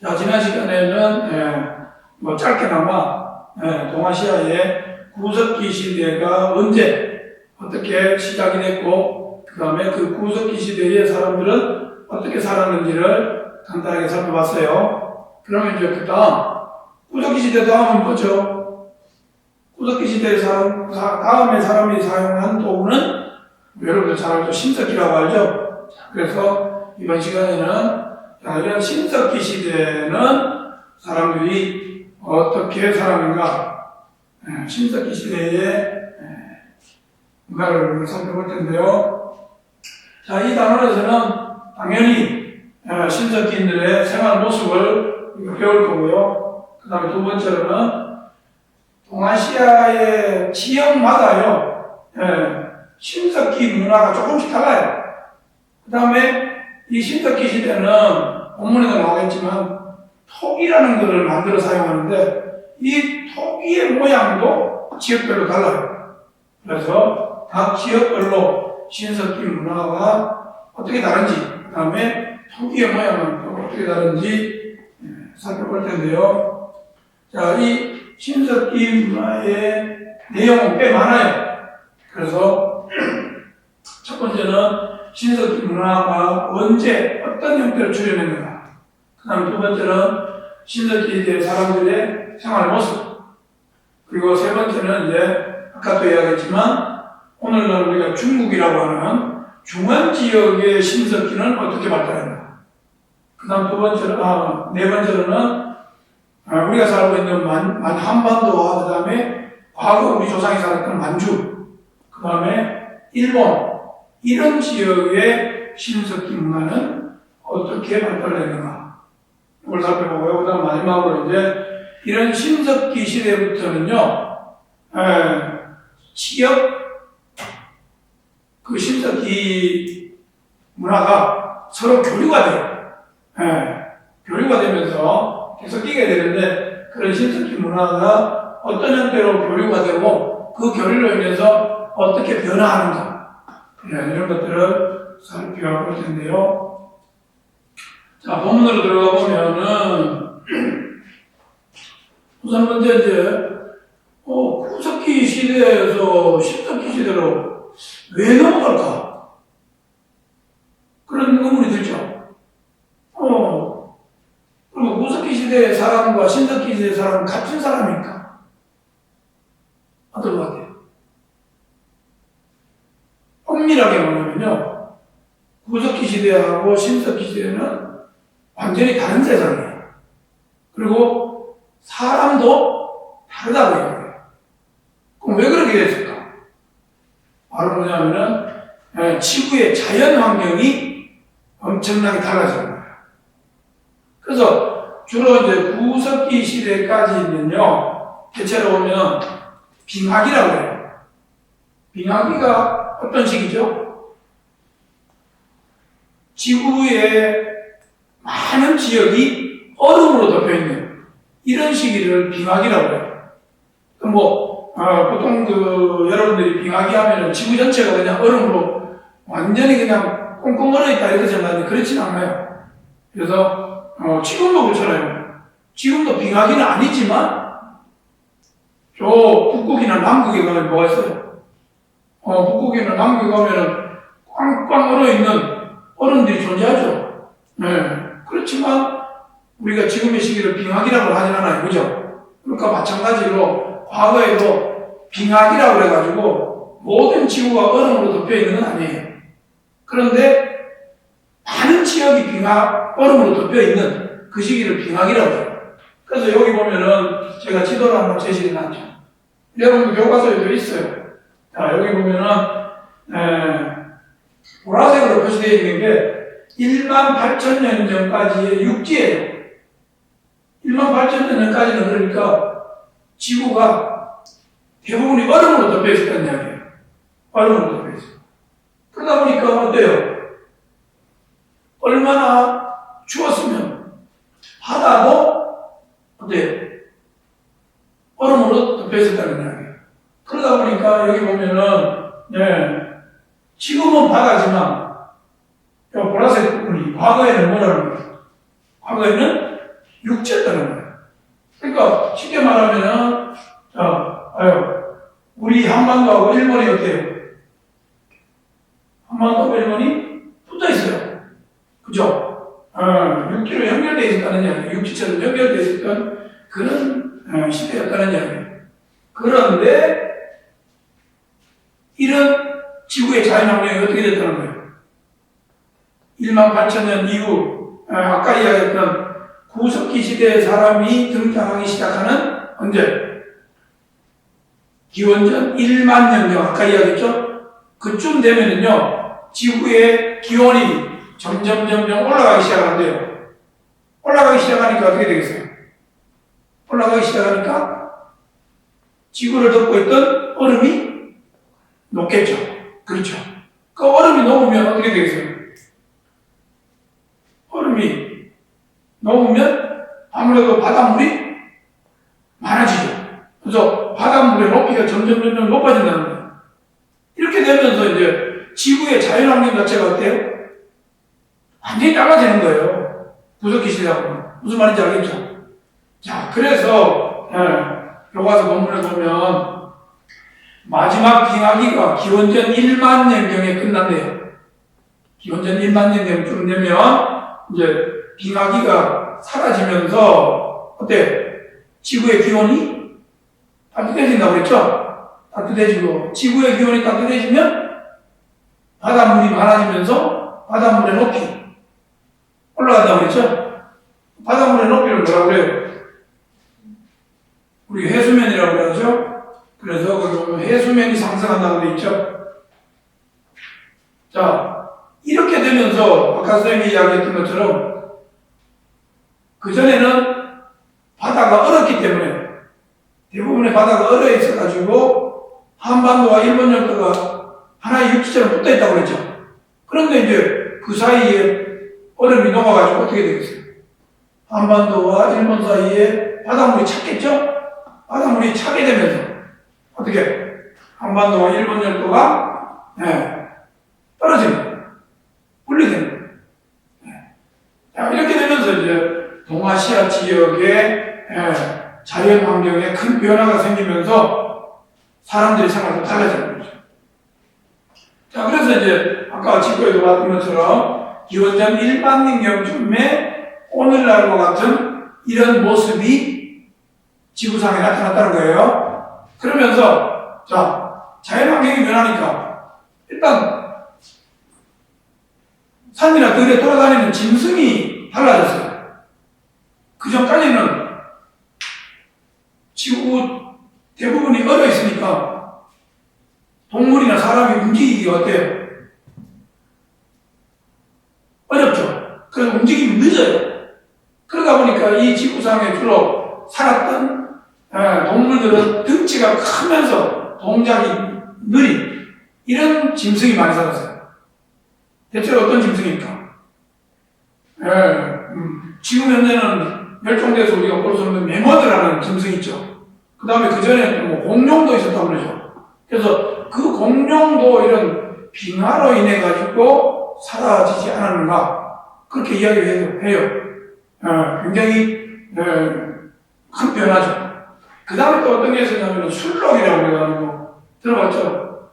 자, 지난 시간에는 뭐 짧게나마 동아시아의 구석기 시대가 언제 어떻게 시작이 됐고 그 다음에 그 구석기 시대의 사람들은 어떻게 살았는지를 간단하게 살펴봤어요. 그러면 이제 그 다음 구석기 시대 다음은 뭐죠? 구석기 시대 다음에 사람이 사용한 도구는 여러분들 잘 알죠? 신석기라고 알죠? 그래서 이번 시간에는 이런 신석기 시대는 사람들이 어떻게 살았는가, 신석기 시대의 문화를 살펴볼 텐데요. 자, 이 단원에서는 당연히 신석기인들의 생활 모습을 배울 거고요. 그 다음에 두 번째로는 동아시아의 지역마다요, 신석기 문화가 조금씩 달라요. 그 다음에 이 신석기 시대는 본문에도 나오겠지만 토기라는 것을 만들어 사용하는데 이 토기의 모양도 지역별로 달라요. 그래서 각 지역별로 신석기 문화가 어떻게 다른지, 그 다음에 토기의 모양은 어떻게 다른지 살펴볼 텐데요. 자, 이 신석기 문화의 내용은 꽤 많아요. 그래서 첫 번째는 신석기 문화가 언제 어떤 형태로 출현했는가. 그 다음에 두 번째는 신석기 사람들의 생활 모습. 그리고 세 번째는 이제 아까도 이야기했지만 오늘날 우리가 중국이라고 하는 중원 지역의 신석기는 어떻게 발달했나. 그 다음 네 번째로는 우리가 살고 있는 한반도와 그 다음에 과거 우리 조상이 살았던 만주, 그 다음에 일본, 이런 지역의 신석기 문화는 어떻게 발달했는가. 이걸 살펴보고요. 그 다음 마지막으로 이제 이런 신석기 시대부터는요, 지역, 그 신석기 문화가 서로 교류가 돼요. 교류가 되면서 계속 끼게 되는데 그런 신석기 문화가 어떤 형태로 교류가 되고 그 교류로 인해서 어떻게 변화하는가. 이런 것들을 살펴볼 텐데요. 자, 본문으로 들어가 보면은, 우선 먼저 이제, 구석기 시대에서 신석기 시대로 왜 넘어갈까? 그런 의문이 들죠. 그리고 구석기 시대의 사람과 신석기 시대의 사람은 같은 사람일까? 어떤 것 같아요? 엄밀하게 보면요, 구석기 시대하고 신석기 시대는 완전히 다른 세상이에요. 그리고 사람도 다르다고 해요. 그럼 왜 그렇게 됐을까? 바로 뭐냐면은 지구의 자연 환경이 엄청나게 달라진 거예요. 그래서 주로 이제 구석기 시대까지는요, 대체로 보면 빙하기라고 해요. 빙하기가 어떤 시기죠? 지구의 많은 지역이 얼음으로 덮여있는 이런 시기를 빙하기라고 해요. 보통 여러분들이 빙하기 하면은 지구 전체가 그냥 얼음으로 완전히 그냥 꽁꽁 얼어있다 이렇게 생각하는데 그렇진 않아요. 그래서, 지금도 그렇잖아요. 지금도 빙하기는 아니지만, 저 북극이나 남극에 가면 뭐가 있어요? 북극이나 남극에 가면은 꽝꽝 얼어있는 얼음들이 존재하죠. 그렇지만 우리가 지금의 시기를 빙하기라고 하진 않아요. 그죠? 그러니까 마찬가지로 과거에도 빙하기라고 해가지고 모든 지구가 얼음으로 덮여있는 건 아니에요. 그런데 많은 지역이 얼음으로 덮여있는 그 시기를 빙하기라고 해요. 그래서 여기 보면은 제가 지도를 한번 제시해 놨죠. 여러분 교과서에도 있어요. 자, 여기 보면은, 보라색으로 표시되어 있는 게 18,000년 전까지의 육지예요. 18,000년 전까지는 그러니까 지구가 대부분이 얼음으로 덮여 있었다는 이야기예요. 얼음으로 덮여 있어요. 그러다 보니까 어때요? 얼마나 추웠으면 바다도 어때요? 얼음으로 덮여 있었다는 이야기예요. 그러다 보니까 여기 보면은, 지금은 바다지만, 보라색 부분이 과거에는 뭐라는 거예요? 과거에는 육지였다는 거예요. 그러니까 쉽게 말하면은 우리 한반도하고 일본이 어때요? 한반도하고 일본이 붙어 있어요. 그죠? 육지로 연결되어 있었다는 이야기예요. 육지처럼 연결되어 있었던 그런 시대였다는 이야기예요. 그런데 이런 지구의 자연환경이 어떻게 됐다는 거예요? 18,000년 이후 아까 이야기했던 구석기 시대의 사람이 등장하기 시작하는 언제? 기원전 1만 년경 아까 이야기했죠? 그쯤 되면은요 지구의 기온이 점점 올라가기 시작한대요. 올라가기 시작하니까 어떻게 되겠어요? 올라가기 시작하니까 지구를 덮고 있던 얼음이 녹겠죠. 그렇죠. 그 얼음이 녹으면 어떻게 되겠어요? 얼음이 녹으면 아무래도 바닷물이 많아지죠. 그래서 바닷물의 높이가 점점 높아진다는 거예요. 이렇게 되면서 이제 지구의 자연환경 자체가 어때요? 완전히 작아지는 거예요. 구석기 시대하고. 무슨 말인지 알겠죠? 자, 그래서 교과서 본문을 보면 마지막 빙하기가 기원전 1만 년경에 끝난대요. 기원전 1만 년경쯤 되면 이제 빙하기가 사라지면서 어때? 지구의 기온이 따뜻해진다고 그랬죠? 따뜻해지고 지구의 기온이 따뜻해지면 바닷물이 많아지면서 바닷물의 높이 올라간다고 그랬죠? 바닷물의 높이를 뭐라고 그래요? 우리 해수면이라고 그러죠? 그래서 그 해수면이 상승한다고 돼 있죠? 자, 이렇게 되면서 아까 선생님이 이야기했던 것처럼 그전에는 바다가 얼었기 때문에 대부분의 바다가 얼어 있어가지고 한반도와 일본 열도가 하나의 육지처럼 붙어 있다고 그랬죠. 그런데 이제 그 사이에 얼음이 녹아가지고 어떻게 되겠어요? 한반도와 일본 사이에 바닷물이 찼겠죠? 바닷물이 차게 되면서 어떻게? 한반도와 일본 열도가 떨어집니다. 분리됩니다. 자, 이렇게 되면서 이제 동아시아 지역의 자연 환경에 큰 변화가 생기면서 사람들의 생활도 달라지는 거죠. 자, 그래서 이제 아까 지구에도 봤던 것처럼 기원전 1만 년경쯤에 오늘날과 같은 이런 모습이 지구상에 나타났다는 거예요. 그러면서 자, 자연 환경이 변하니까 일단 산이나 들에 돌아다니는 짐승이 달라졌어요. 그 전까지는 지구 대부분이 얼어 있으니까 동물이나 사람이 움직이기가 어때요? 어렵죠. 그래서 움직임이 늦어요. 그러다 보니까 이 지구상에 주로 살았던 동물들은 등치가 크면서 동작이 느린 이런 짐승이 많이 살았어요. 대체로 어떤 짐승입니까? 지금 현재는 멸종돼서 우리가 볼 수 없는 매머드라는 짐승이 있죠. 그 다음에 그 전에 뭐 공룡도 있었다고 그러죠. 그래서 그 공룡도 이런 빙하로 인해 가지고 사라지지 않았는가 그렇게 이야기를 해요. 굉장히 큰 변화죠. 그 다음에 또 어떤 게 있었냐면 술록이라고 해가지고 들어봤죠?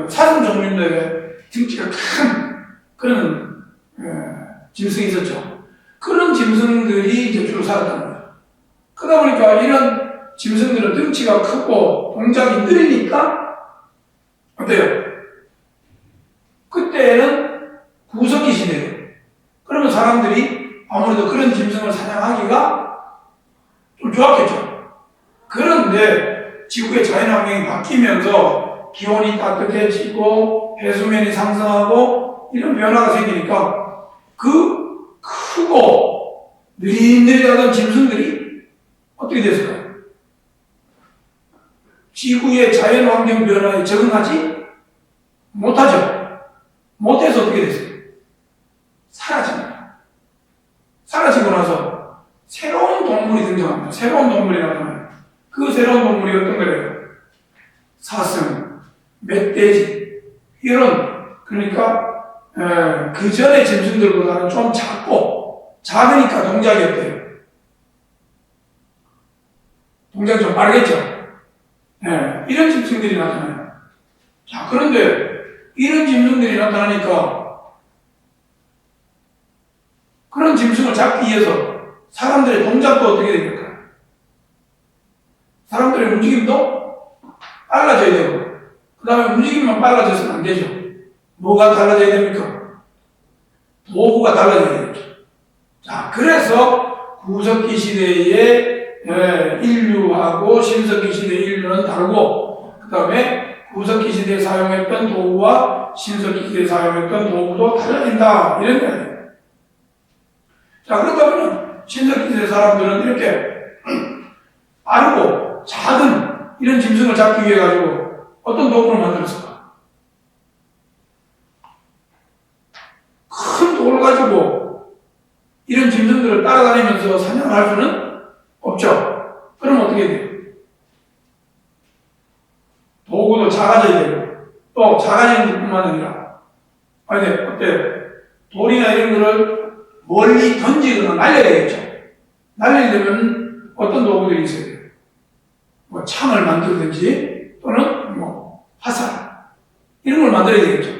사슴 종류인데 등치가 큰 그런 짐승이 있었죠. 그런 짐승들이 이제 주로 살았다는 거예요. 그러다 보니까 이런 짐승들은 등치가 크고 동작이 느리니까 어때요? 그때는 구석기 시대예요. 그러면 사람들이 아무래도 그런 짐승을 사냥하기가 좀 좋았겠죠. 그런데 지구의 자연환경이 바뀌면서 기온이 따뜻해지고 해수면이 상승하고 이런 변화가 생기니까 그 크고 느릿느릿하던 짐승들이 어떻게 됐을까요? 지구의 자연환경 변화에 적응하지 못하죠. 못해서 어떻게 됐어요? 사라집니다. 사라지고 나서 새로운 동물이 등장합니다. 새로운 동물이 나타나요. 그 새로운 동물이 어떤 거예요? 사슴, 멧돼지 이런 그러니까 그 전의 짐승들보다는 좀 작고 작으니까 동작이 어때요? 동작이 좀 빠르겠죠? 네, 이런 짐승들이 나타나요. 자, 그런데 이런 짐승들이 나타나니까 그런 짐승을 잡기 위해서 사람들의 동작도 어떻게 됩니까? 사람들의 움직임도 빨라져야 되고, 그 다음에 움직임만 빨라져서는 안 되죠. 뭐가 달라져야 됩니까? 도구가 달라져야 되죠. 자, 그래서 구석기 시대의 인류하고 신석기 시대의 인류는 다르고, 그 다음에 구석기 시대에 사용했던 도구와 신석기 시대에 사용했던 도구도 달라진다. 이런 거예요. 자, 그렇다면 신석기 시대 사람들은 이렇게 빠르고 작은 이런 짐승을 잡기 위해 가지고 어떤 도구를 만들었을까? 큰 돌을 가지고 이런 짐승들을 따라다니면서 사냥을 할 수는 없죠. 그럼 어떻게 돼요? 도구도 작아져야 되고, 또 작아지는 것뿐만 아니라, 어때? 돌이나 이런 거를 멀리 던지거나 날려야 되겠죠. 날리려면 어떤 도구들이 있어야 돼요? 뭐 창을 만들든지 또는 뭐 화살 이런 걸 만들어야 되겠죠.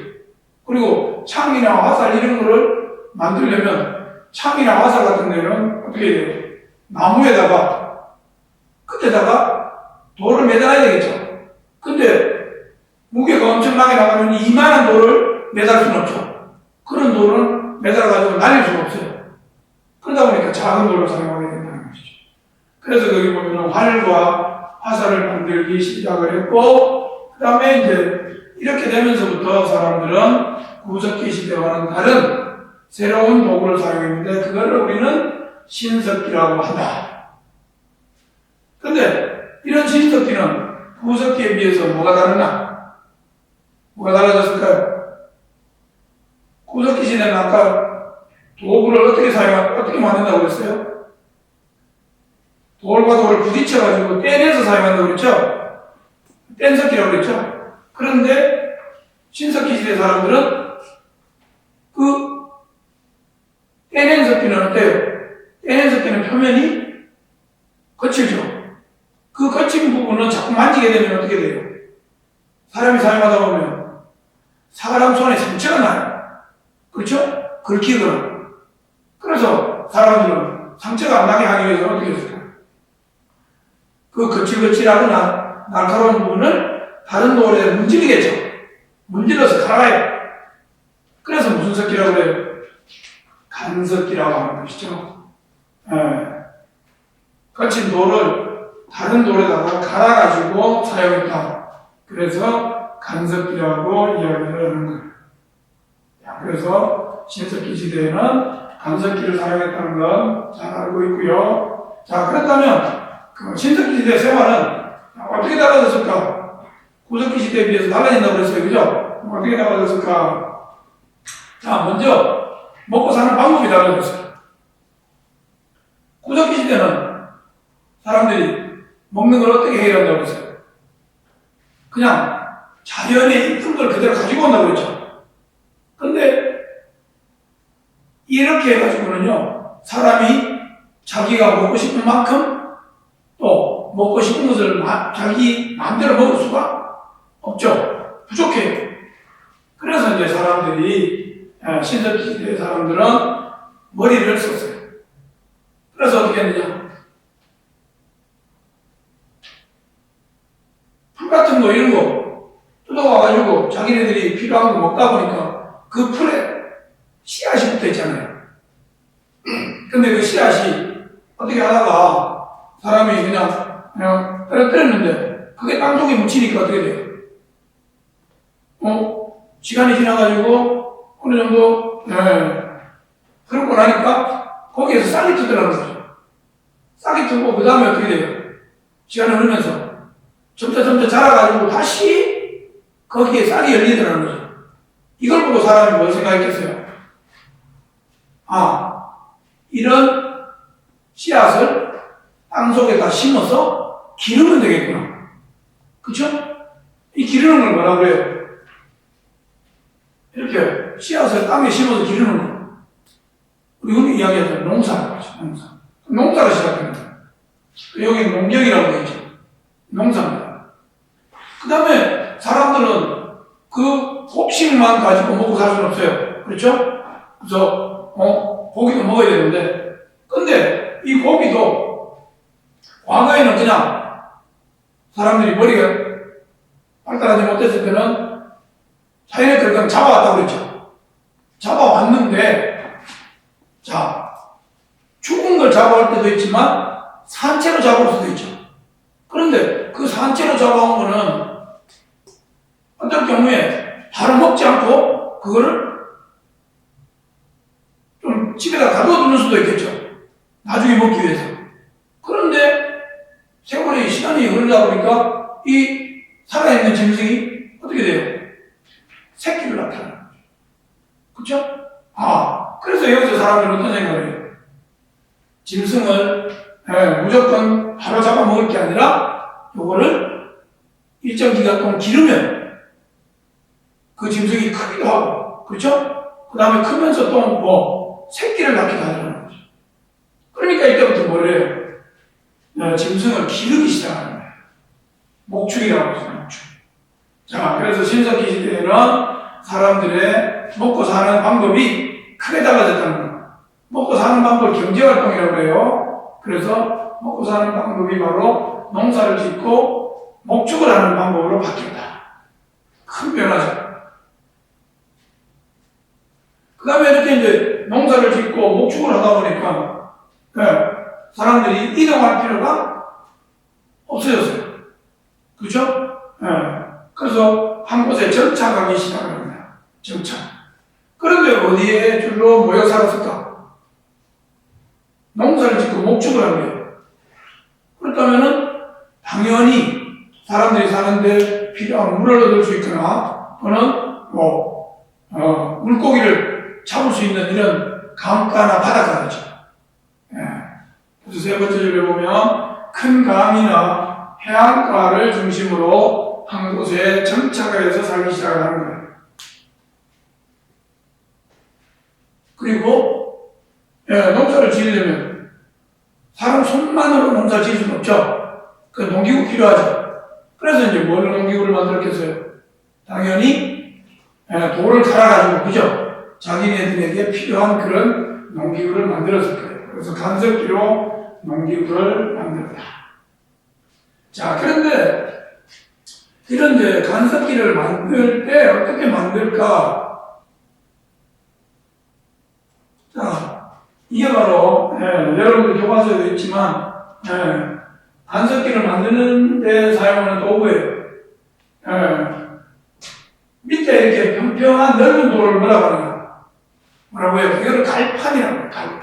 그리고 창이나 화살 이런 거를 만들려면 창이나 화살 같은 데는 어떻게 해야 돼요? 나무에다가 끝에다가 돌을 매달아야 되겠죠. 근데 무게가 엄청나게 나가면 이만한 돌을 매달 수는 없죠. 그런 돌은 매달아가지고 날릴 수가 없어요. 그러다 보니까 작은 돌을 사용하게 된다는 것이죠. 그래서 거기 보면 활과 화살을 만들기 시작을 했고, 그 다음에 이제 이렇게 되면서부터 사람들은 구석기 시대와는 다른 새로운 도구를 사용했는데 그거를 우리는 신석기라고 한다. 근데 이런 신석기는 구석기에 비해서 뭐가 다르나? 뭐가 달라졌을까요? 구석기 시대는 아까 도구를 어떻게 만든다고 그랬어요? 돌과 돌을 부딪혀가지고 떼내서 사용한다고 그랬죠? 뗀석기라고 그랬죠? 그런데 신석기 시대 사람들은 그 떼낸 석기는 어때요? 떼낸 석기는 표면이 거칠죠? 그 거친 부분은 자꾸 만지게 되면 어떻게 돼요? 사람이 사용하다 보면 사람 손에 상처가 나요. 그렇죠? 긁히거나. 그래서 사람들은 상처가 안 나게 하기 위해서 어떻게 했을까요? 그 거칠거칠하거나 날카로운 부분을 다른 돌에 문지르겠죠. 문질러서 갈아요. 그래서 무슨 석기라고 해요? 간석기라고 하는 것이죠. 거친 돌을 다른 돌에다가 갈아가지고 사용했다. 그래서 간석기라고 이야기를 하는 거예요. 그래서 신석기 시대에는 간석기를 사용했다는 건 잘 알고 있고요. 자, 그렇다면 그 신석기 시대 생활은 어떻게 달라졌을까? 구석기 시대에 비해서 달라진다고 그랬어요. 그죠? 어떻게 달라졌을까? 자, 먼저 먹고 사는 방법이 달라졌어요. 구석기 시대는 사람들이 먹는 걸 어떻게 해결한다고 그랬어요? 그냥 자연에 있던 걸 그대로 가지고 온다고 그랬죠. 근데 이렇게 해가지고는요, 사람이 자기가 먹고 싶은 만큼 또 먹고 싶은 것을 자기 마음대로 먹을 수가 없죠. 부족해요. 그래서 이제 사람들이, 신석기 시대 사람들은 머리를 썼어요. 그래서 어떻게 했느냐? 풀 같은 거 이런 거 뜯어와가지고 자기네들이 필요한 거 먹다 보니까 그 풀에 씨앗이 붙어 있잖아요. 근데 그 씨앗이 어떻게 하다가 사람이 그냥 떨어뜨렸는데 그게 땅속에 묻히니까 어떻게 돼요? 시간이 지나가지고 어느 정도 그러고 나니까 거기에서 싹이 트더라는 거죠. 싹이 트고 그 다음에 어떻게 돼요? 시간이 흐르면서 점차 자라가지고 다시 거기에 싹이 열리더라는 거죠. 이걸 보고 사람이 뭘 생각했겠어요? 이런 씨앗을 땅속에다 심어서 기르면 되겠구나. 그쵸? 이 기르는 걸 뭐라고 그래요? 이렇게 씨앗을 땅에 심어서 기르는 거. 우리 흔히 이야기하는 농사라고 하죠. 농사로 시작합니다. 여기 농경이라고 되어 있죠. 농사입니다. 그 다음에 사람들은 그 곡식만 가지고 먹고 살 수는 없어요. 그렇죠? 그래서 고기도 먹어야 되는데, 근데 이 고기도 과거에는 그냥 사람들이 머리가 발달하지 못했을 때는 자연에 그냥 잡아왔다고 그랬죠. 잡아왔는데, 자, 죽은 걸 잡아올 때도 있지만 산채로 잡아올 수도 있죠. 그런데 그 산채로 잡아온 거는 어떤 경우에 바로 먹지 않고 그거를 좀 집에다 가둬 두는 수도 있겠죠. 나중에 먹기 위해서. 그런데 세월이 시간이 흐르다 보니까 이 살아있는 짐승이 어떻게 돼요? 새끼를 낳잖아요. 그렇죠? 그래서 여기서 사람들은 어떤 생각을 해요? 짐승을 무조건 바로 잡아먹을 게 아니라 요거를 일정 기간 동안 기르면 그 짐승이 크기도 하고, 그렇죠? 그 다음에 크면서 또 새끼를 낳기도 하는 거죠. 그러니까 이때부터 뭐래요? 짐승을 기르기 시작하는 거예요. 목축이라고 하죠. 목축. 자, 그래서 신석기 시대에는 사람들의 먹고 사는 방법이 크게 달라졌다는 거예요. 먹고 사는 방법을 경제활동이라고 해요. 그래서 먹고 사는 방법이 바로 농사를 짓고 목축을 하는 방법으로 바뀌었다. 큰 변화죠. 그 다음에 이렇게 이제 농사를 짓고 목축을 하다 보니까 사람들이 이동할 필요가 없어졌어요. 그렇죠? 그래서 한 곳에 정착하기 시작합니다. 정착. 그런데 어디에 줄로 모여 살았을까? 농사를 짓고 목축을 하는 거예요. 그렇다면은 당연히 사람들이 사는데 필요한 물을 얻을 수 있거나 또는 물고기를 잡을 수 있는 이런 강가나 바닷가겠죠. 그래서 세 번째 줄에 보면 큰 강이나 해안가를 중심으로 한 곳에 정착해서 살기 시작하는 거예요. 그리고 농사를 지으려면 사람 손만으로 농사 지을 수는 없죠. 그 농기구 필요하죠. 그래서 이제 뭘 농기구를 만들었겠어요? 당연히 돌을 갈아가지고, 그죠? 자기네들에게 필요한 그런 농기구를 만들었을 거예요. 그래서 간섭기로 농기구를 만들었다. 자, 그런데 간섭기를 만들 때 어떻게 만들까? 자, 이게 바로 여러분들 교과서에도 있지만 간섭기를 만드는 데 사용하는 도구예요. 밑에 이렇게 평평한 넓은 돌을 뭐라고 하냐? 뭐라고요? 이거를 갈판이라고 해요. 갈판.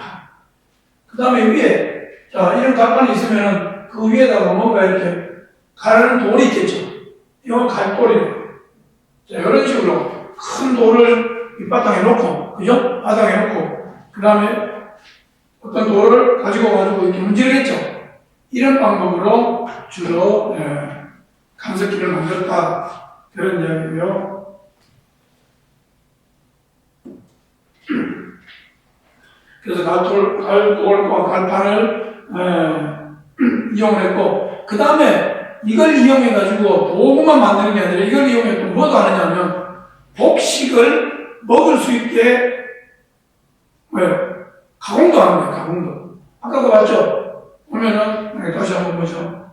그 다음에 위에 이런 갈판이 있으면은 그 위에다가 뭔가 이렇게 가르는 돌이 있겠죠. 이건 갈돌이에요. 자, 이런 식으로 큰 돌을 밑바닥에 놓고, 그죠? 바닥에 놓고, 그 다음에 어떤 돌을 가지고 이렇게 문지르겠죠. 이런 방법으로 주로 간섭기를 만들었다. 그런 이야기고요. 그래서 갈돌과 갈판을 이용을 했고, 그 다음에 이걸 이용해가지고 도구만 만드는 게 아니라 이걸 이용해 또 뭐도 하느냐면 곡식을 먹을 수 있게 가공도 하는 거예요. 가공도. 아까 그거 봤죠? 보면은 다시 한번 보죠.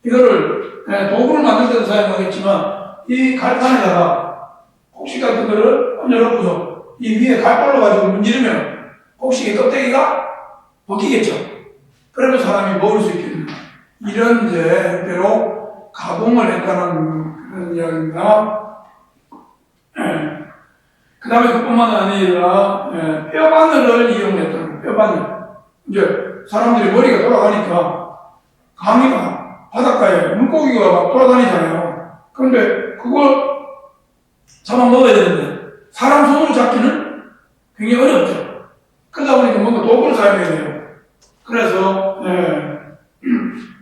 이거를 도구를 만들 때도 사용하겠지만 이 갈판에다가 곡식 같은 거를 얹어놓고서 이 위에 갈발로 가지고 문지르면 곡식의 껍데기가 벗기겠죠. 그러면 사람이 먹을 수 있게 됩니다. 이런 형태로 가공을 했다는 그런 이야기입니다. 그 다음에 그뿐만 아니라 뼈바늘을 이용했다는 거예요. 뼈바늘. 이제 사람들이 머리가 돌아가니까 강이나 바닷가에 물고기가 막 돌아다니잖아요. 그런데 그걸 잡아먹어야 되는데 사람 손으로 잡기는 굉장히 어렵죠. 그러다 보니까 뭔가 도구를 사용해야 돼요. 그래서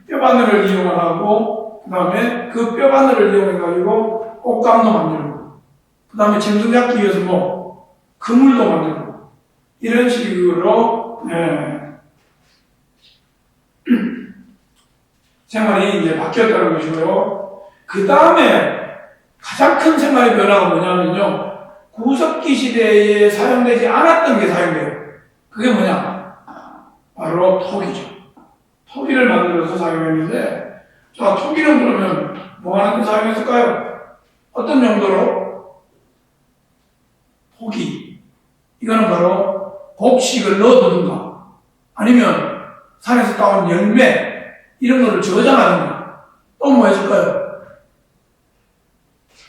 뼈바늘을 이용하고 그 다음에 그 뼈바늘을 이용해가지고 옷감도 만들고 그 다음에 짐승 잡기 위해서 그물도 만들고 이런 식으로 생활이 이제 바뀌었다는 것이고요. 그 다음에 가장 큰 생활의 변화가 뭐냐면요. 구석기 시대에 사용되지 않았던 게 사용돼요. 그게 뭐냐? 바로 토기죠. 토기를 만들어서 사용했는데, 자, 토기는 그러면 뭐 하는 데 사용했을까요? 어떤 용도로? 토기. 이거는 바로 곡식을 넣어두는가, 아니면 산에서 따온 열매, 이런 거를 저장하는 거. 또 뭐 해줄까요?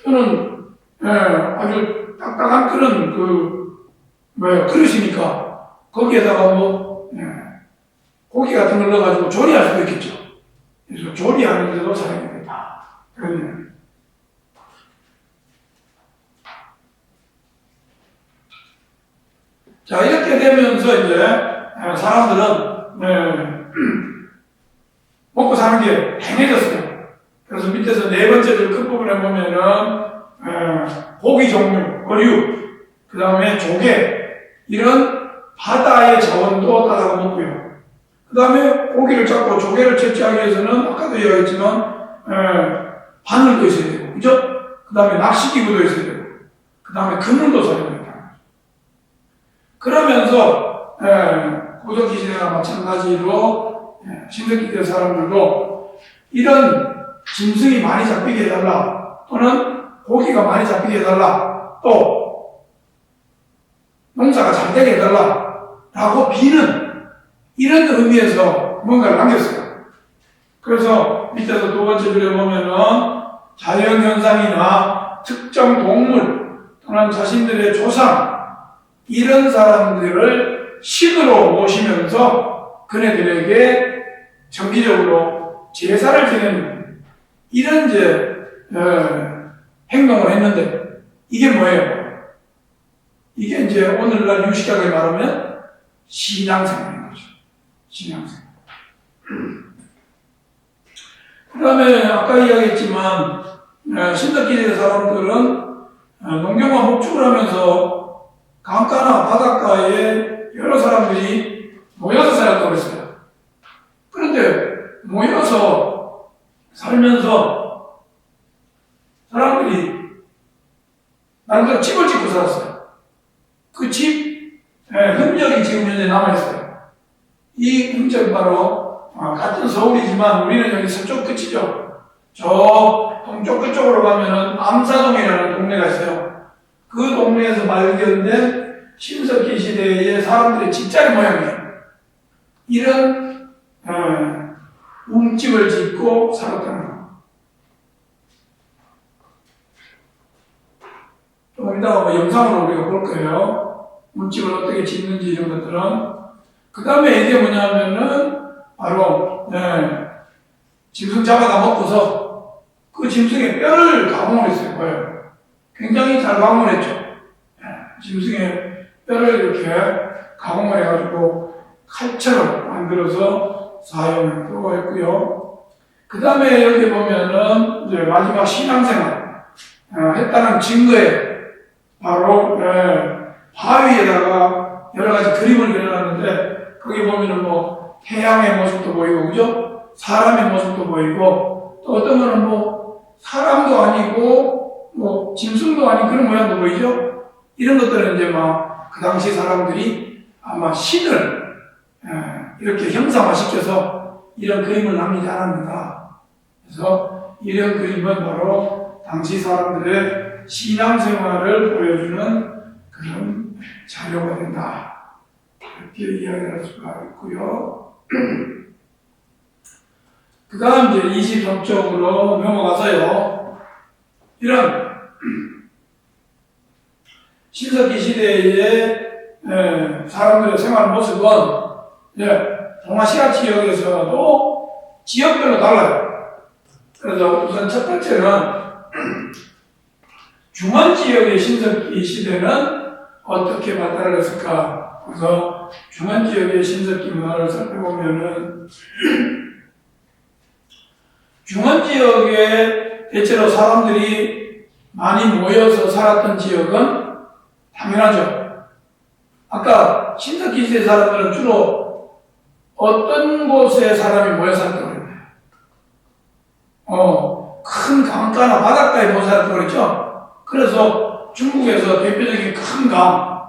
이거는, 아주 딱딱한 그런, 그릇이니까, 거기에다가 고기 같은 걸 넣어가지고 조리할 수도 있겠죠. 그래서 조리하는 데도 사용이 된다. 그러면. 자, 이렇게 되면서 이제, 사람들은, 먹고 사는 게 행해졌어요. 그래서 밑에서 네 번째를 끝부분에 보면은, 고기 종류, 어류, 그 다음에 조개, 이런 바다의 자원도 따다가 먹고요. 그 다음에 고기를 잡고 조개를 채취하기 위해서는 아까도 이야기했지만 바늘도 있어야 되고, 그죠? 그 다음에 낚시기구도 있어야 되고, 그 다음에 그물도 사용된다. 그러면서 고석기 시대와 마찬가지로 신석기 사람들도 이런 짐승이 많이 잡히게 해달라, 또는 고기가 많이 잡히게 해달라, 또 농사가 잘 되게 해달라 라고 비는 이런 의미에서 뭔가를 남겼어요. 그래서 밑에서 두 번째 줄에 보면은 자연현상이나 특정 동물 또는 자신들의 조상, 이런 사람들을 신으로 모시면서 그네들에게 정기적으로 제사를 지내는 이런 이제 행동을 했는데, 이게 뭐예요? 이게 이제 오늘날 유식하게 말하면 신앙생활인 거죠. 신앙생활. 그 다음에 아까 이야기했지만 신석기 시대 사람들은 농경과 목축을 하면서 강가나 바닷가에 여러 사람들이 모여서 살았다고 했어요. 그런데 모여서 살면서 사람들이 나름대로 집을 짓고 살았어요. 그 집 흔적이 지금 현재 남아있어요. 이 흔적은 바로 같은 서울이지만 우리는 여기 서쪽 끝이죠. 저 동쪽 끝쪽으로 가면은 암사동이라는 동네가 있어요. 그 동네에서 발견된 신석기 시대의 사람들의 집자리 모양이에요. 이런 움집을 짓고 살았다는 거. 좀 이따가 영상으로 우리가 볼 거예요. 움집을 어떻게 짓는지 이런 것들은. 그 다음에 이게 뭐냐면은 바로 짐승 잡아다 먹고서 그 짐승의 뼈를 가공을 했을 거예요. 굉장히 잘 가공을 했죠. 짐승의 뼈를 이렇게 가공을 해가지고 칼처럼 만들어서 사용을 했고요. 그 다음에 여기 보면은 이제 마지막 신앙생활 했다는 증거에 바로 바위에다가 여러 가지 그림을 그려놨는데, 거기 보면은 뭐 태양의 모습도 보이고, 그죠? 사람의 모습도 보이고, 또 어떤 거는 뭐 사람도 아니고 뭐 짐승도 아닌 그런 모양도 보이죠? 이런 것들은 이제 막 그 당시 사람들이 아마 신을 이렇게 형상화시켜서 이런 그림을 남기지 않았는가. 그래서 이런 그림은 바로 당시 사람들의 신앙생활을 보여주는 그런 자료가 된다. 이렇게 이야기를 할 수가 있고요. 그 다음 이제 23쪽으로 넘어가서요. 이런 신석기 시대의 사람들의 생활 모습은 동아시아 지역에서도 지역별로 달라요. 그래서 우선 첫 번째는 중원 지역의 신석기 시대는 어떻게 발달을 했을까? 그래서 중원 지역의 신석기 문화를 살펴보면은 중원 지역에 대체로 사람들이 많이 모여서 살았던 지역은 당연하죠. 아까 신석기 시대 사람들은 주로 어떤 곳에 사람이 모여 살았다고 그랬나요? 큰 강가나 바닷가에 모여 살았다고 그랬죠? 그래서 중국에서 대표적인 큰 강,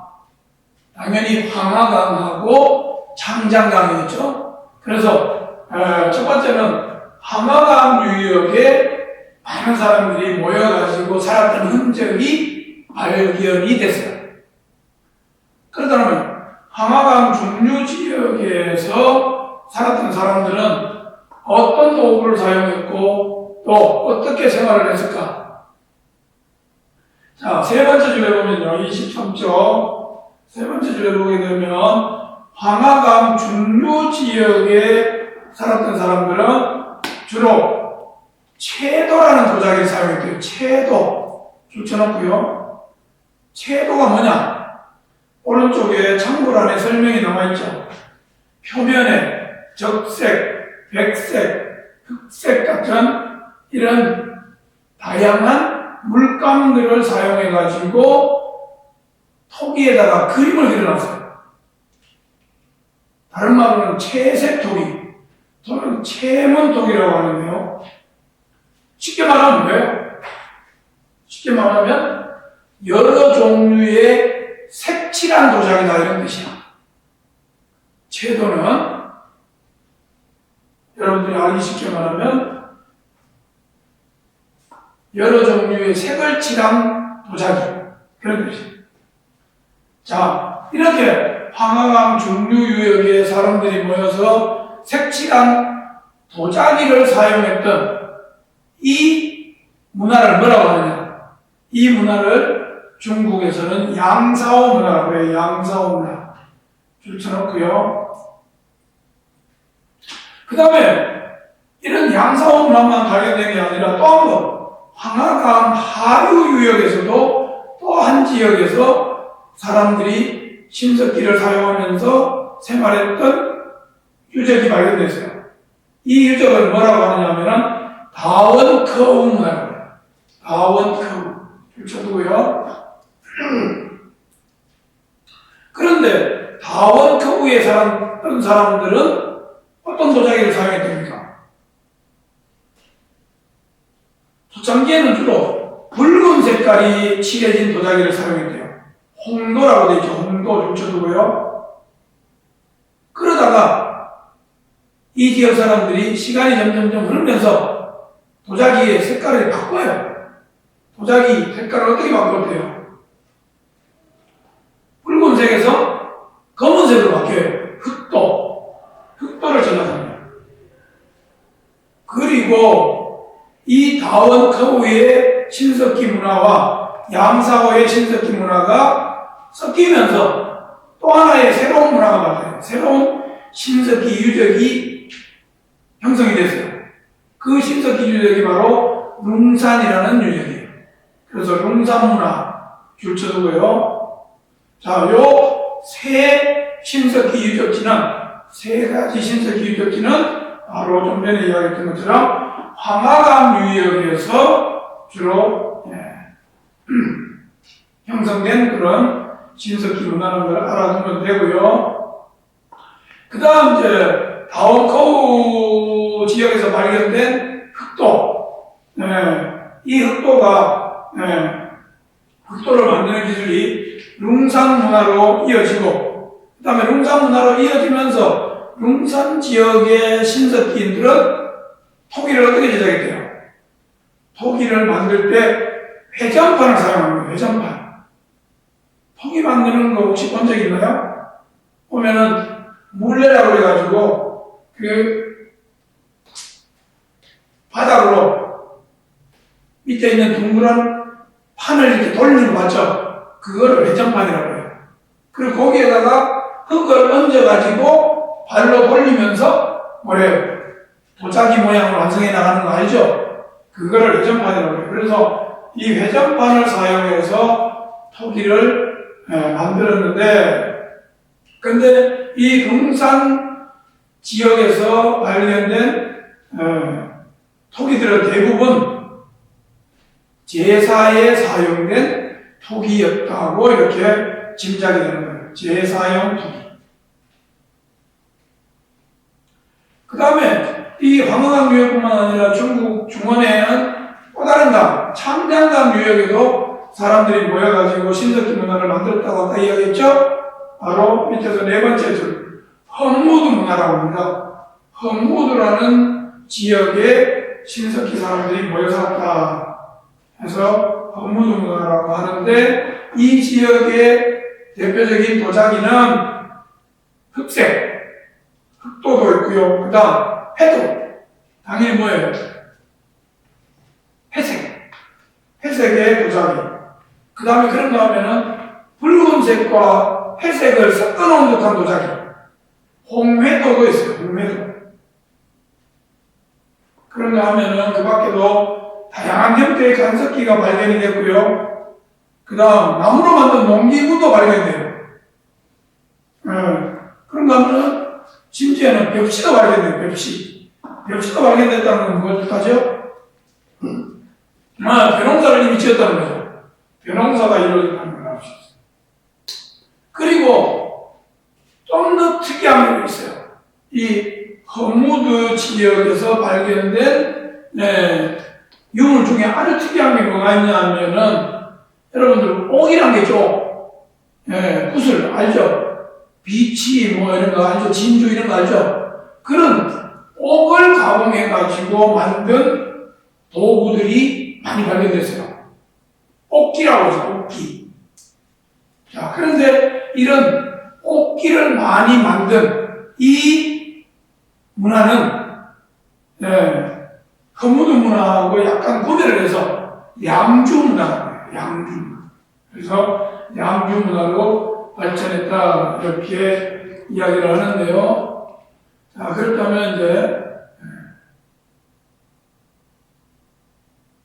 당연히 황하강하고 장장강이겠죠? 그래서 첫 번째는 황하강 유역에 많은 사람들이 모여가지고 살았던 흔적이 발견이 됐어요. 그렇다면 황하강 중류 지역에서 살았던 사람들은 어떤 도구를 사용했고 또 어떻게 생활을 했을까? 자, 세 번째 줄에 보면요. 23쪽 세 번째 줄에 보게 되면 황하강 중류 지역에 살았던 사람들은 주로 채도라는 도자기를 사용했대요. 채도. 붙여놓고요. 채도가 뭐냐? 오른쪽에 창문 안에 설명이 나와있죠. 표면에 적색, 백색, 흑색 같은 이런 다양한 물감들을 사용해가지고 토기에다가 그림을 그려놨어요. 다른 말로는 채색 토기, 또는 채문토기라고 하는데요. 쉽게 말하면 뭐예요? 쉽게 말하면 여러 종류의 색칠한 도자기다 이런 뜻이야. 채도는 여러분들이 알기 쉽게 말하면 여러 종류의 색을 칠한 도자기 그런 뜻이에요. 자, 이렇게 황하강 중류 유역에 사람들이 모여서 색칠한 도자기를 사용했던 이 문화를 뭐라고 하느냐? 이 문화를 중국에서는 양사오 문화라고 해요. 양사오 문화. 줄 쳐놓고요. 그 다음에 이런 양사오 문화만 발견된 게 아니라 또 한 번, 황하강 하류 유역에서도 또 한 지역에서 사람들이 신석기를 사용하면서 생활했던 유적이 발견됐어요. 이 유적을 뭐라고 하느냐면은 다원커우 문화라고 해요. 다원커우. 줄 쳐두고요. 그런데 다원커우에 살았던 사람들은 어떤 도자기를 사용했답니까? 초창기에는 주로 붉은 색깔이 칠해진 도자기를 사용했대요. 홍도라고 되어 있죠. 홍도 줄 쳐두고요. 그러다가 이 지역 사람들이 시간이 점점 흐르면서 도자기의 색깔을 바꿔요. 도자기 색깔을 어떻게 바꿨대요? 붉은색에서 검은색으로 바뀌어요. 흑도를 전락합니다. 그리고 이 다원커우의 신석기 문화와 양사오의 신석기 문화가 섞이면서 또 하나의 새로운 문화가 나타나요. 새로운 신석기 유적이 형성이 됐어요. 그 신석기 유적이 바로 룽산이라는 유적이에요. 그래서 룽산 문화 줄 쳐두고요. 자, 요 세 신석기 유적지는 세 가지 신석기 유적지는 바로 좀 전에 이야기했던 것처럼 황하강 유역에서 주로 형성된 그런 신석기 문화라는 걸 알아두면 되고요. 그 다음 이제 다원커우 지역에서 발견된 흑도, 이 흑도를 만드는 기술이 룽산 문화로 이어지고, 그 다음에 룽산 문화로 이어지면서 룽산 지역의 신석기인들은 토기를 어떻게 제작했대요? 토기를 만들 때 회전판을 사용합니다. 회전판. 토기 만드는 거 혹시 본 적 있나요? 보면은 물레라고 해가지고 그 바닥으로 밑에 있는 둥그런 판을 이렇게 돌리는 거 맞죠? 그거를 회전판이라고 해요. 그리고 거기에다가 흙을 얹어가지고 발로 돌리면서 뭐래요? 도자기 모양을 완성해 나가는 거 알죠? 그거를 회전판이라고 해요. 그래서 이 회전판을 사용해서 토기를 만들었는데, 근데 이 룽산 지역에서 발견된 토기들은 대부분 제사에 사용된 토기였다고 이렇게 짐작이 되는 거예요. 재사용 토기. 그 다음에 이 황허강 유역뿐만 아니라 중국 중원에는 또 다른 강, 창량강 유역에도 사람들이 모여가지고 신석기 문화를 만들었다고 아까 이야기했죠? 바로 밑에서 네 번째 줄, 헝무드 문화라고 합니다. 헝무드라는 지역에 신석기 사람들이 모여 살았다 해서 헝무드 문화라고 하는데, 이 지역의 대표적인 도자기는 흑색, 흑도도 있고요. 그 다음 회도, 당연히 뭐예요? 회색의 도자기. 그 다음에 그런가 하면은 붉은색과 회색을 섞어놓은 듯한 도자기. 홍회도도 있어요. 홍회도. 그런가 하면은 그 밖에도 다양한 형태의 간석기가 발견이 됐고요. 그 다음 나무로 만든 농기구도 발견돼요. 그런가 하면은 심지어는 벽시도 발견돼요. 벽시도 발견됐다는 건 무엇 뜻하죠? 벼농사를 이미 지었다는 거죠. 벼농사가 이루어졌다는 걸 알 수 있어요. 그리고 좀 더 특이한 게 있어요. 이 헝무드 지역에서 발견된 유물 중에 아주 특이한 게 뭐가 있냐 하면은, 여러분들 옥이란 게 있죠. 구슬 알죠? 비치 뭐 이런 거 알죠? 진주 이런 거 알죠? 그런 옥을 가공해 가지고 만든 도구들이 많이 발견됐어요. 옥기라고 하죠. 옥기. 자, 그런데 이런 옥기를 많이 만든 이 문화는 헝무드 문화하고 약간 구별을 해서 양주 문화라고 해요. 양주 문화. 그래서 양주 문화로 발전했다 이렇게 이야기를 하는데요. 자, 그렇다면 이제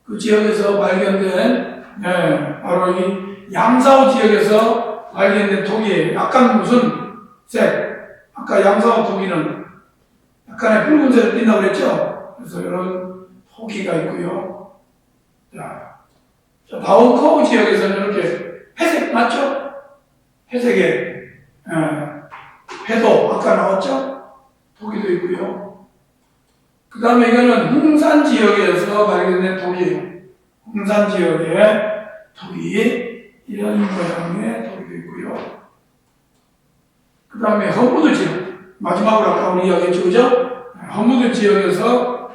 그 지역에서 발견된 바로 이 양사오 지역에서 발견된 토기에 약간 무슨 색, 아까 양사오 토기는 약간의 붉은색을 띈다고 그랬죠? 그래서 이런 토기가 있고요. 자, 바오커우 지역에서는 이렇게 회색 맞죠? 회색의 회도 아까 나왔죠? 토기도 있고요. 그 다음에 이거는 홍산 지역에서 발견된 토기예요. 홍산 지역의 토기, 이런 모양의 토기도 있고요. 그 다음에 헝무드 지역, 마지막으로 아까 우리 이야기했죠, 그죠? 헝무드 지역에서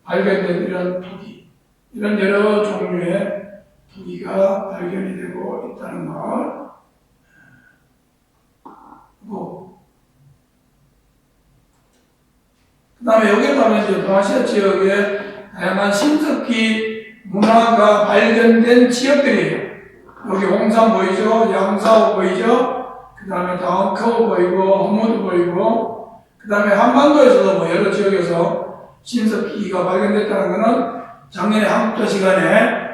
발견된 이런 토기, 이런 여러 종류의 토기가 발견이 되고 있다는 걸. 그 다음에 여기에 가면 이제 동아시아 지역에 다양한 신석기 문화가 발견된 지역들이에요. 여기 홍산 보이죠? 양사오 보이죠? 그 다음에 다운커우 보이고, 헝무드 보이고, 그 다음에 한반도에서도 뭐 여러 지역에서 신석기가 발견됐다는 것은 작년에 한국도 시간에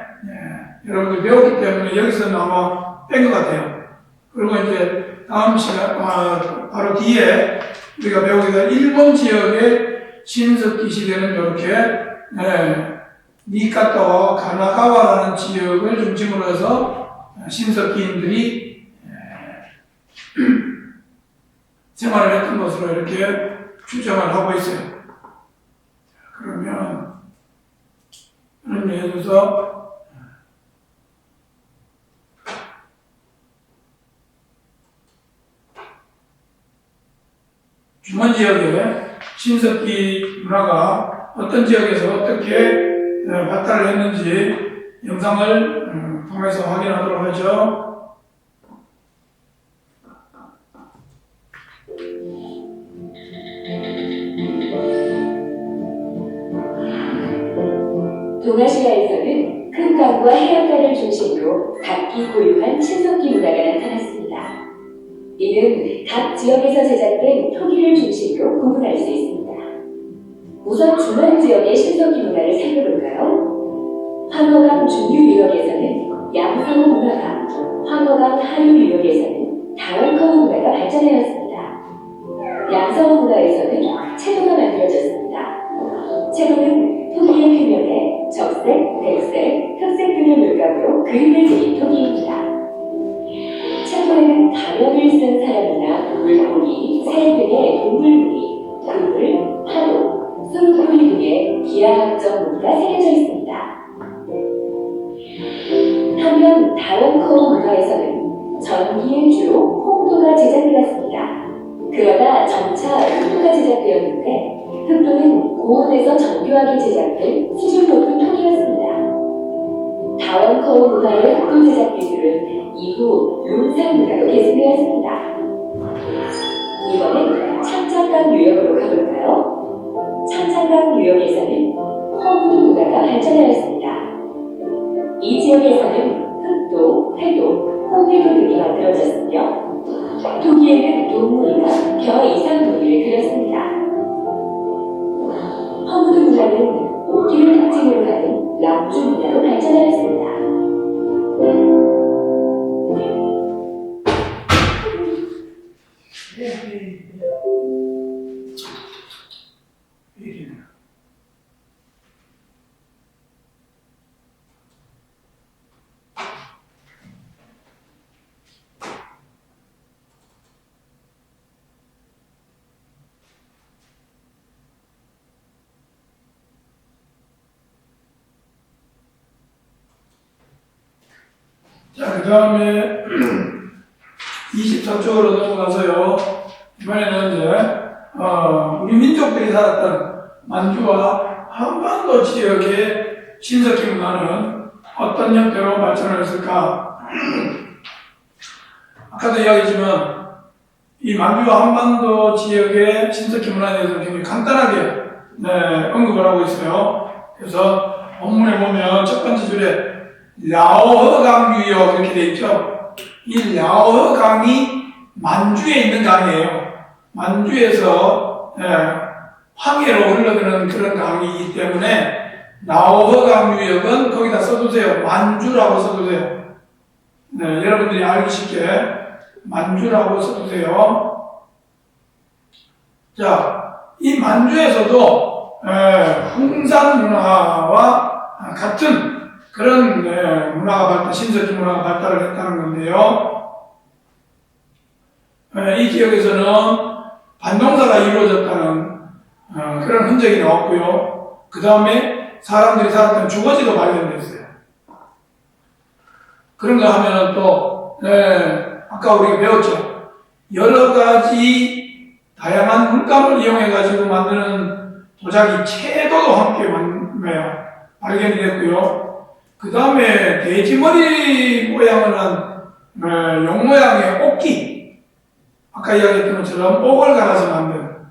여러분들 배웠기 때문에 여기서는 아마 뺀 것 같아요. 그리고 이제 다음 시간, 바로 뒤에 우리가 배우게 될 일본 지역의 신석기 시대는 이렇게, 니카타와 가나가와라는 지역을 중심으로 해서 신석기인들이 생활을 했던 것으로 이렇게 추정을 하고 있어요. 그러면, 그런 예를 들어서, 중원 지역의 신석기 문화가 어떤 지역에서 어떻게 발달을 했는지 영상을 통해서 확인하도록 하죠. 동아시아에서는 큰 강과 해안가를 중심으로 각기 고유한 신석기 문화가 나타났습니다. 이는 각 지역에서 제작된 토기를 중심으로 구분할 수 있습니다. 우선 중원 지역의 신석기 문화를 살펴볼까요? 황허강 중류 유역에서는 양사오 문화가, 황허강 하류 유역에서는 다운커우 문화가 발전하였습니다. 양사오 문화에서는 채도가 만들어졌습니다. 채도는 토기의 표면에 적색, 백색, 흑색 등의 물감으로 그림을 그린 토기입니다. 채도에는 대부분의 동물무리, 그물, 파도, 쏠구리 등의 기하학적 무늬가 새겨져 있습니다. 한편 다원커우 문화에서는 전기의 주로 홍도가 제작되었습니다. 그러다 점차 흑도가 제작되었는데 흑도는 고온에서 정교하게 제작된 수준 높은 톡이었습니다. 다원커우 문화의 흑도 제작 기술은 이후 룬산 문화로 계승되었습니다. 이번엔 창작강 유역으로 가볼까요? 창작강 유역에서는 허브 문화가 발전하였습니다. 이 지역에서는 흑도, 회도, 홍회도 등이 만들어졌으며 토기에는 동무리가 벼 이상 무늬를 그렸습니다. 허브드 문화는 옷기를 특징으로 하는 람주 문화로 발전하였습니다. 자, 그 다음에 24쪽으로 넘어가서요. 이번에는 이제 우리 민족들이 살았던 만주와 한반도 지역의 신석기 문화는 어떤 형태로 발전을 했을까? 아까도 이야기했지만 이 만주와 한반도 지역의 신석기 문화에 대해서 굉장히 간단하게 언급을 하고 있어요. 그래서 본문에 보면 첫 번째 줄에 랴오허강 유역 이렇게 되어 있죠. 이 랴오허강이 만주에 있는 강이에요. 만주에서 황해로 흘러드는 그런 강이기 때문에 랴오허강 유역은 거기다 써두세요. 만주라고 써두세요. 여러분들이 알기 쉽게 만주라고 써두세요. 자, 이 만주에서도 홍산 문화와 같은 그런 문화가 신석기 문화가 발달을 했다는 건데요. 이 지역에서는 반동사가 이루어졌다는 그런 흔적이 나왔고요. 그 다음에 사람들이 살았던 주거지도 발견됐어요. 그런가 하면은 또 아까 우리가 배웠죠. 여러 가지 다양한 물감을 이용해 가지고 만드는 도자기 채도도 함께 발견이 됐고요. 그 다음에 돼지머리 모양을 한 용 모양의 옥기, 아까 이야기했던 것처럼 옥을 갈아서 만든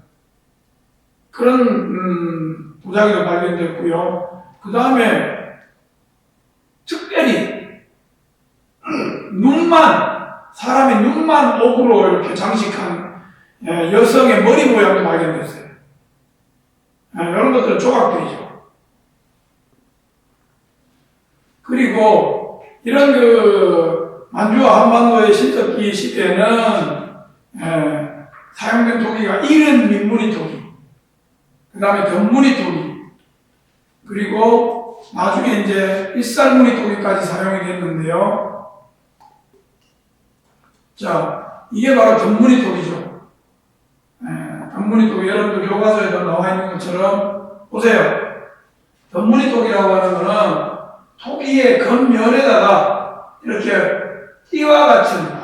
그런 도자기도 발견됐고요. 그 다음에 특별히 사람의 눈만 옥으로 이렇게 장식한 여성의 머리 모양도 발견됐어요. 이런 것들은 조각들이죠. 그리고 이런 만주와 한반도의 신석기 시대에는 사용된 토기가 이른 민무늬 토기, 그 다음에 견무늬 토기, 그리고 나중에 이제 빗살무늬 토기까지 사용이 됐는데요. 자, 이게 바로 견무늬 토기죠. 견무늬 토기, 여러분들 교과서에도 나와 있는 것처럼 보세요. 견무늬 토기라고 하는 것은 토기의 겉면에다가 이렇게 띠와 같은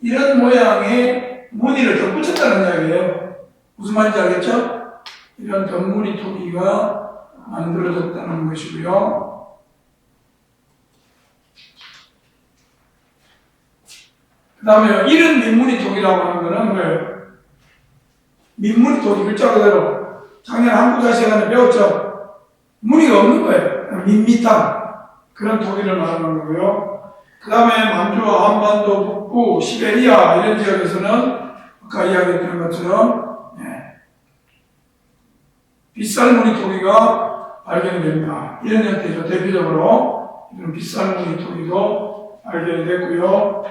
이런 모양의 무늬를 덧붙였다는 이야기예요. 무슨 말인지 알겠죠? 이런 견무늬 토기가 만들어졌다는 것이고요. 그 다음에 이른 민무늬 토기라고 하는 것은 뭐예요? 민무늬 토기 글자 그대로 작년 한국사 시간에 배웠죠? 무늬가 없는 거예요. 밋밋한 그런 토기를 말하는 거고요. 그 다음에 만주와 한반도, 북부, 시베리아 이런 지역에서는 아까 이야기했던 것처럼 빗살무늬 토기가 발견됩니다. 이런 형태죠. 대표적으로 이런 빗살무늬 토기도 발견이 됐고요.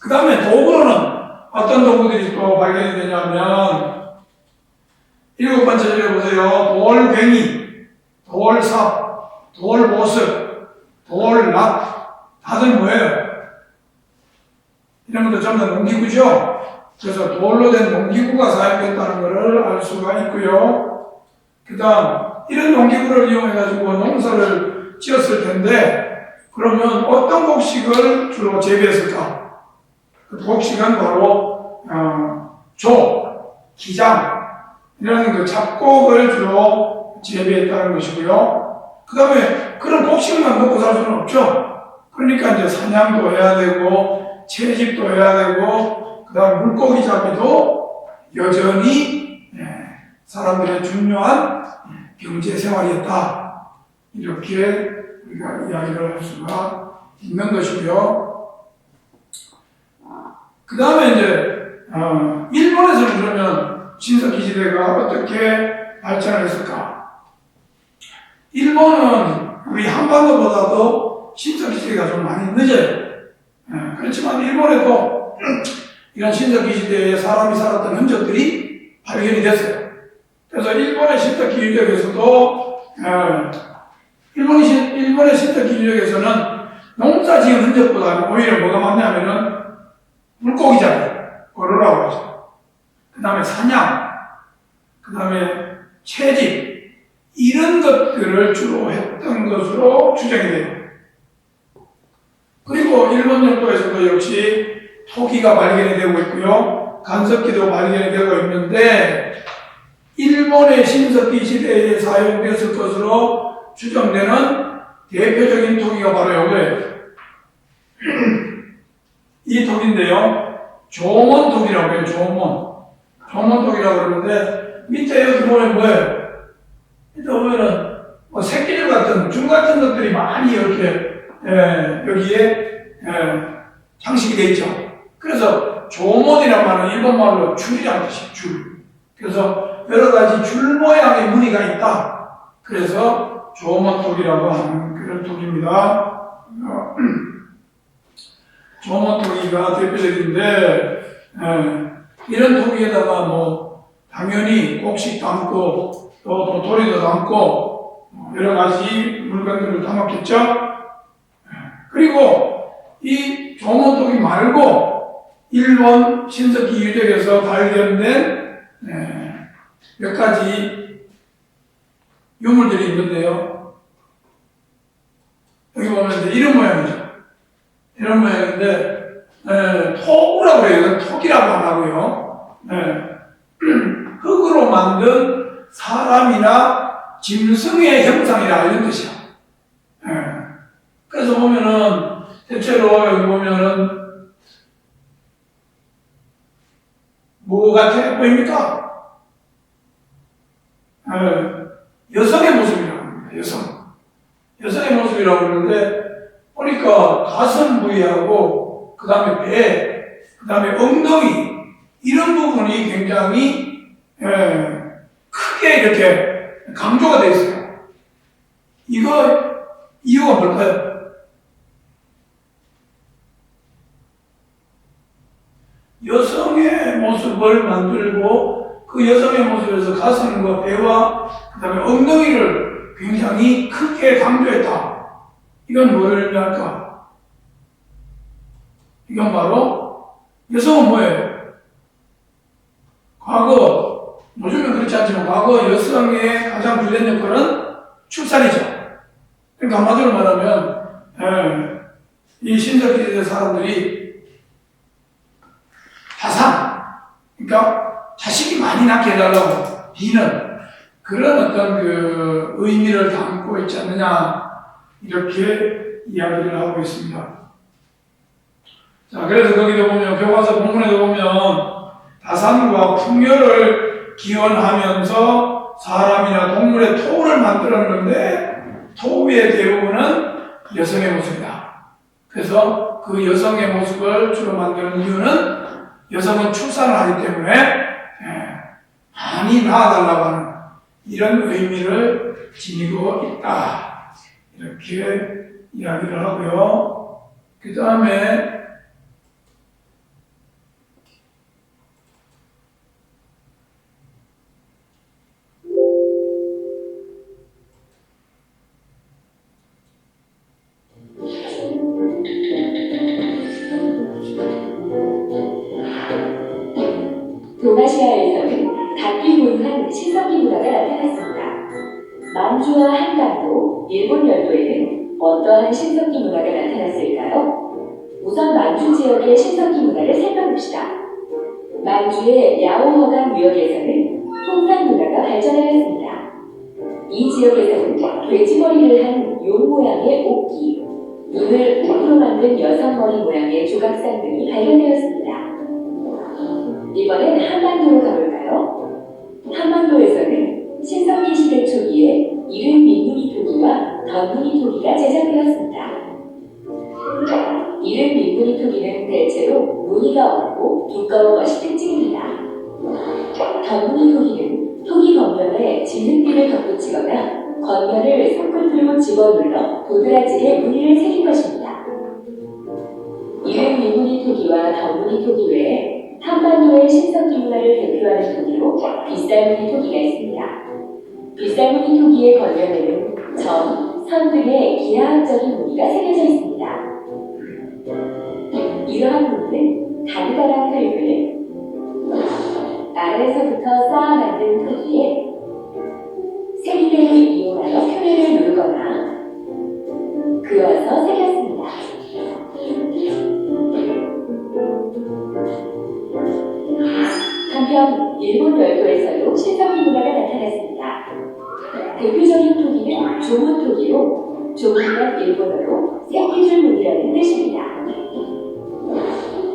그 다음에 도구로는 어떤 도구들이 또 발견이 되냐면 7번째 줄에 보세요. 돌괭이, 돌삽, 돌보습, 돌락 다들 뭐예요? 이런 것도 전부 다 농기구죠? 그래서 돌로 된 농기구가 사용됐다는 것을 알 수가 있고요. 그 다음, 이런 농기구를 이용해가지고 농사를 지었을 텐데, 그러면 어떤 곡식을 주로 재배했을까? 그 곡식은 바로, 조, 기장, 이런 그 잡곡을 주로 재배했다는 것이고요. 그 다음에 그런 곡식만 먹고 살 수는 없죠. 그러니까 이제 사냥도 해야 되고, 채집도 해야 되고, 그 다음에 물고기 잡기도 여전히 사람들의 중요한 경제 생활이었다. 이렇게 우리가 이야기를 할 수가 있는 것이고요. 그 다음에 이제, 일본에서는 그러면 신석기시대가 어떻게 발전을 했을까? 일본은 우리 한반도보다도 신석기시대가 좀 많이 늦어요. 그렇지만 일본에도 이런 신석기시대에 사람이 살았던 흔적들이 발견이 됐어요. 그래서 일본의 신석기 유적에서도 일본의 신석기 유적에서는 농사 지은 흔적보다는 오히려 뭐가 많냐면은 물고기 잡기, 거로라고 하죠. 그 다음에 사냥, 그 다음에 채집, 이런 것들을 주로 했던 것으로 추정이 돼요. 그리고 일본 영토에서도 역시 토기가 발견이 되고 있고요. 간섭기도 발견이 되고 있는데, 일본의 신석기 시대에 사용됐을 것으로 추정되는 대표적인 토기가 바로 이거예요. 이 토기인데요. 조몬토기라고 해요. 조몬토기라고 그러는데, 밑에 여기 보면 뭐예요? 밑에 보면은 뭐 새끼들 같은, 줄 같은 것들이 많이 이렇게 여기에 장식이 되어 있죠. 그래서 조몬이란 말은 일본말로 줄이라는 뜻이에요. 줄. 그래서 여러 가지 줄 모양의 무늬가 있다. 그래서 조몬토기라고 하는 그런 토기입니다. 조몬토기가 대표적인데 이런 토기에다가 뭐 당연히 곡식 담고 또 도토리도 담고 여러 가지 물건들을 담았겠죠. 그리고 이 조몬토기 말고 일본 신석기 유적에서 발견된 몇 가지 유물들이 있는데요. 여기 보면 이제 이런 모양이죠. 이런 모양인데 토구라고 그래요. 토기라고 안 하고요. 흙으로 만든 사람이나 짐승의 형상이라 이런 뜻이야. 그래서 보면은 대체로 여기 보면은 뭐 같아 보입니까? 여성의 모습이라고 합니다. 여성의 모습이라고 그러는데 보니까 가슴 부위하고 그 다음에 배, 그 다음에 엉덩이 이런 부분이 굉장히 크게 이렇게 강조가 되어 있어요. 이거 이유가 뭘까요? 여성의 모습을 만들고 그 여성의 모습에서 가슴과 배와 그 다음에 엉덩이를 굉장히 크게 강조했다. 이건 뭘 의미할까? 이건 바로 여성은 뭐예요? 과거, 요즘은 그렇지 않지만 과거 여성의 가장 주된 역할은 출산이죠. 그러니까 한마디로 말하면 이 신석기시대 사람들이 다산, 그러니까 자식이 많이 낳게 해달라고 비는 그런 어떤 그 의미를 담고 있지 않느냐 이렇게 이야기를 하고 있습니다. 자, 그래서 거기도 보면 교과서 본문에도 보면 다산과 풍요를 기원하면서 사람이나 동물의 토를 만들었는데 토의 대부분은 여성의 모습이다. 그래서 그 여성의 모습을 주로 만드는 이유는 여성은 출산을 하기 때문에 많이 낳아달라고 하는 이런 의미를 지니고 있다. 이렇게 이야기를 하고요. 그 다음에 유효한 신석기 문화가 나타났습니다. 만주와 한강도, 일본 열도에는 어떠한 신석기 문화가 나타났을까요? 우선 만주 지역의 신석기 문화를 살펴봅시다. 만주의 야오허강 유역에서는 통산 문화가 발전하였습니다. 이 지역에서는 돼지머리를 한 용 모양의 옷기, 눈을 우로 만든 여성 머리 모양의 조각상 등이 발견되었습니다. 이번엔 한반도로 가볼까요? 한반도에서는 신석기 시대 초기에 이른 민무늬 토기와 덧무늬 토기가 제작되었습니다. 이른 민무늬 토기는 대체로 무늬가 없고 두꺼운 것이 특징입니다. 덧무늬 토기는 토기 겉면에 진흙비를 덧붙이거나 겉면을 손끝으로 집어눌러 도드라지게 무늬를 새긴 것입니다. 이른 민무늬 토기와 덧무늬 토기 외에 한반도의 신석기 문화를 대표하는 토기로 빗살무늬 토기가 있습니다. 빗살무늬 토기의 겉면에는 점, 선 등의 기하학적인 무늬가 새겨져 있습니다. 이러한 무늬는 가느다란 흙을 아래에서부터 쌓아 만든 토기에 세기대를 이용하여 표면을 누르거나 그어서 새겼습니다. 한편 일본 열도에서도 신석기 문화가 나타났습니다. 대표적인 토기는 조문 토기로, 조문은 일본어로 새끼줄 무늬라는 뜻입니다.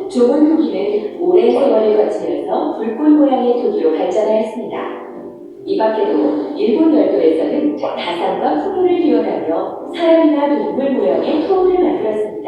조문 토기는 오랜 세월을 거치면서 불꽃 모양의 토기로 발전하였습니다. 이 밖에도 일본 열도에서는 다산과 푸르를 기원하며 사람이나 동물 모양의 토우를 만들었습니다.